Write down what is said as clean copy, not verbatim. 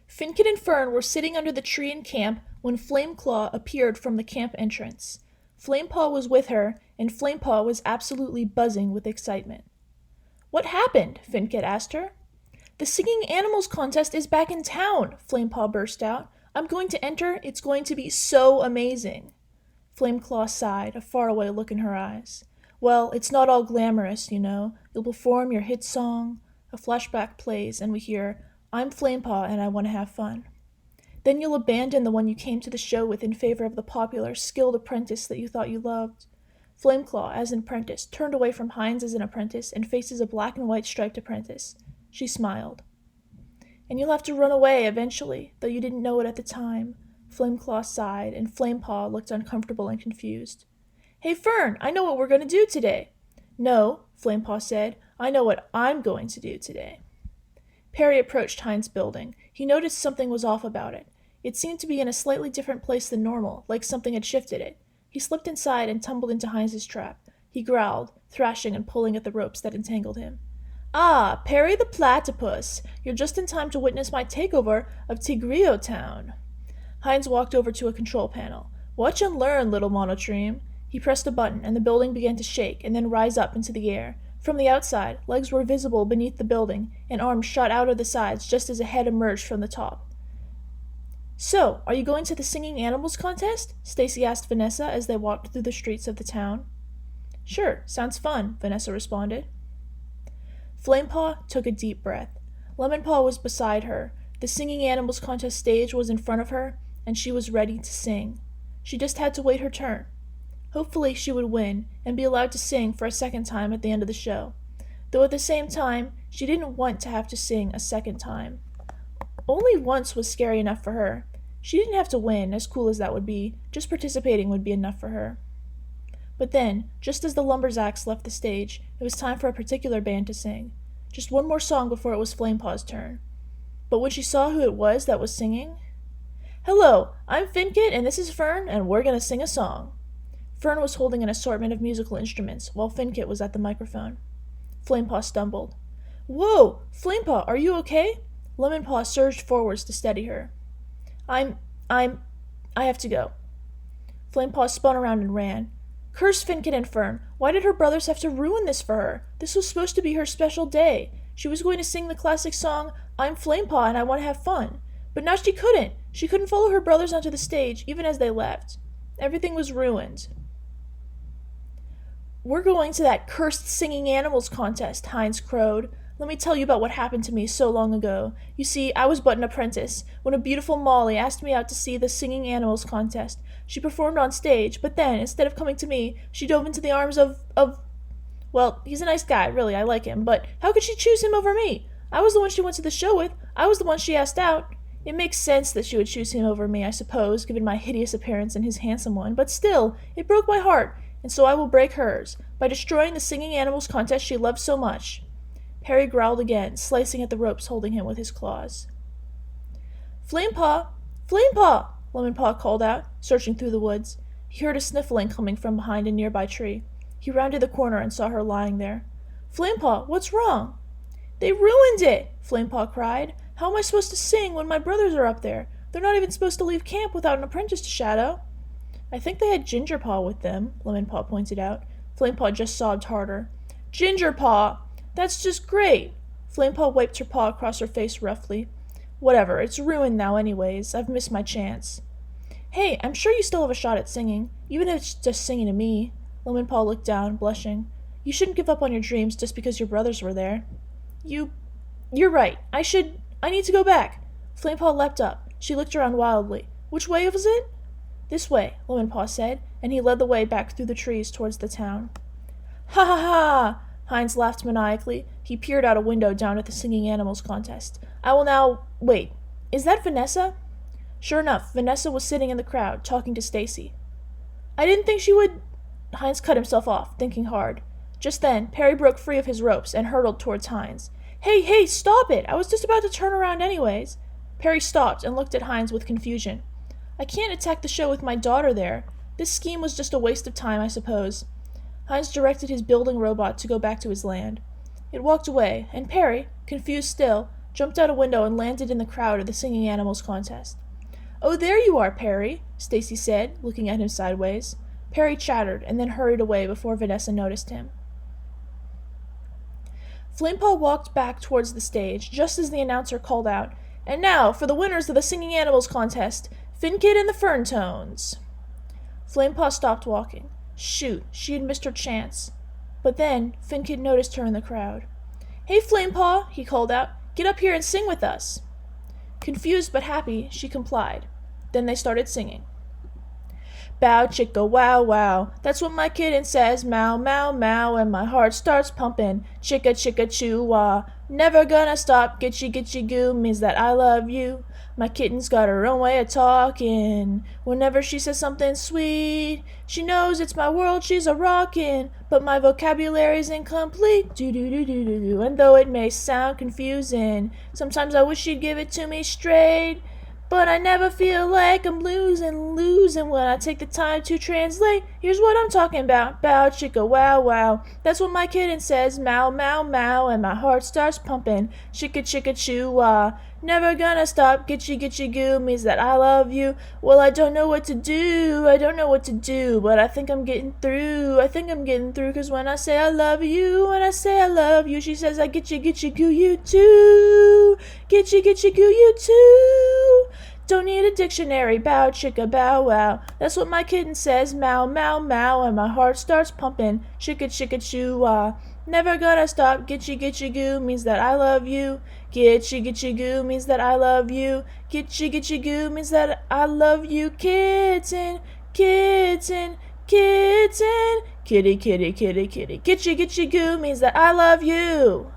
Finkit and Fern were sitting under the tree in camp when Flameclaw appeared from the camp entrance. Flamepaw was with her, and Flamepaw was absolutely buzzing with excitement. "What happened?" Finkit asked her. "The Singing Animals contest is back in town," Flamepaw burst out. "I'm going to enter. It's going to be so amazing." Flameclaw sighed, a faraway look in her eyes. "Well, it's not all glamorous, you know. You'll perform your hit song." A flashback plays, and we hear, "I'm Flamepaw and I want to have fun." "Then you'll abandon the one you came to the show with in favor of the popular, skilled apprentice that you thought you loved." Flameclaw, as an apprentice, turned away from Hines as an apprentice and faces a black and white striped apprentice. She smiled. "And you'll have to run away eventually, though you didn't know it at the time." Flameclaw sighed, and Flamepaw looked uncomfortable and confused. "Hey, Fern, I know what we're going to do today." "No," Flamepaw said, "I know what I'm going to do today." Perry approached Hines' building. He noticed something was off about it. It seemed to be in a slightly different place than normal, like something had shifted it. He slipped inside and tumbled into Hines' trap. He growled, thrashing and pulling at the ropes that entangled him. "Ah, Perry the Platypus! You're just in time to witness my takeover of Tigrio Town." Hines walked over to a control panel. "Watch and learn, little monotremes." He pressed a button, and the building began to shake and then rise up into the air. From the outside, legs were visible beneath the building, and arms shot out of the sides just as a head emerged from the top. "So, are you going to the Singing Animals contest?" Stacy asked Vanessa as they walked through the streets of the town. "Sure, sounds fun," Vanessa responded. Flamepaw took a deep breath. Lemonpaw was beside her. The Singing Animals contest stage was in front of her, and she was ready to sing. She just had to wait her turn. Hopefully she would win and be allowed to sing for a second time at the end of the show. Though at the same time, she didn't want to have to sing a second time. Only once was scary enough for her. She didn't have to win, as cool as that would be. Just participating would be enough for her. But then, just as the Lumberzaks left the stage, it was time for a particular band to sing. Just one more song before it was Flamepaw's turn. But when she saw who it was that was singing... "Hello, I'm Finkit and this is Fern, and we're gonna sing a song." Fern was holding an assortment of musical instruments, while Finkit was at the microphone. Flamepaw stumbled. "Whoa! Flamepaw, are you okay?" Lemonpaw surged forwards to steady her. I have to go." Flamepaw spun around and ran. Curse Finkit and Fern! Why did her brothers have to ruin this for her? This was supposed to be her special day. She was going to sing the classic song, "I'm Flamepaw and I want to have fun." But now she couldn't. She couldn't follow her brothers onto the stage, even as they left. Everything was ruined. "We're going to that cursed Singing Animals contest," Hines crowed. "Let me tell you about what happened to me so long ago. You see, I was but an apprentice, when a beautiful Molly asked me out to see the Singing Animals contest. She performed on stage, but then, instead of coming to me, she dove into the arms of... Well, he's a nice guy, really, I like him, but how could she choose him over me? I was the one she went to the show with. I was the one she asked out. It makes sense that she would choose him over me, I suppose, given my hideous appearance and his handsome one, but still, it broke my heart, and so I will break hers, by destroying the Singing Animals contest she loved so much." Perry growled again, slicing at the ropes holding him with his claws. "Flamepaw! Flamepaw!" Lemonpaw called out, searching through the woods. He heard a sniffling coming from behind a nearby tree. He rounded the corner and saw her lying there. "Flamepaw, what's wrong?" "They ruined it!" Flamepaw cried. "How am I supposed to sing when my brothers are up there? They're not even supposed to leave camp without an apprentice to shadow." "I think they had Gingerpaw with them," Lemonpaw pointed out. Flamepaw just sobbed harder. "Gingerpaw! That's just great!" Flamepaw wiped her paw across her face roughly. "Whatever, it's ruined now anyways. I've missed my chance." "Hey, I'm sure you still have a shot at singing, even if it's just singing to me." Lemonpaw looked down, blushing. "You shouldn't give up on your dreams just because your brothers were there." You're right. I need to go back." Flamepaw leapt up. She looked around wildly. "Which way was it?" "This way," Lemonpaw said, and he led the way back through the trees towards the town. "Ha ha ha!" Hines laughed maniacally. He peered out a window down at the Singing Animals contest. "I will now... Wait, is that Vanessa?" Sure enough, Vanessa was sitting in the crowd, talking to Stacy. "I didn't think she would..." Hines cut himself off, thinking hard. Just then, Perry broke free of his ropes and hurtled towards Hines. Hey, stop it! I was just about to turn around anyways." Perry stopped and looked at Hines with confusion. "I can't attack the show with my daughter there. This scheme was just a waste of time, I suppose." Hines directed his building robot to go back to his land. It walked away, and Perry, confused still, jumped out a window and landed in the crowd at the singing animals contest. "Oh, there you are, Perry," Stacy said, looking at him sideways. Perry chattered and then hurried away before Vanessa noticed him. Flamepaw walked back towards the stage just as the announcer called out, "And now for the winners of the Singing Animals contest, Finkit and the Fern Tones." Flamepaw stopped walking. Shoot, she had missed her chance. But then Finkit noticed her in the crowd. "Hey, Flamepaw," he called out, "get up here and sing with us." Confused but happy, she complied. Then they started singing. "Bow chicka wow wow, that's what my kitten says, mow mow mow, and my heart starts pumping, chicka chicka choo wah. Never gonna stop, gitchy goo, means that I love you. My kitten's got her own way of talking. Whenever she says something sweet, she knows it's my world she's a rockin'. But my vocabulary's incomplete, do do do do do do. And though it may sound confusing, sometimes I wish she'd give it to me straight. But I never feel like I'm losing when I take the time to translate. Here's what I'm talking about. Bow chicka wow wow. That's what my kitten says. Mow mow mow. And my heart starts pumping. Chicka chicka choo wah. Never gonna stop. Gitchy goo means that I love you. Well, I don't know what to do. But I think I'm getting through. Cause when I say I love you, she says I gitchy goo you too. Gitchy goo you too. Don't need a dictionary, bow chicka bow wow. That's what my kitten says, mow mow mow, and my heart starts pumping, chicka choo wah. Never gonna stop, gitchy goo means that I love you. Gitchy goo means that I love you. Gitchy goo means that I love you. Kitten, kitty. Kitty. Gitchy goo means that I love you.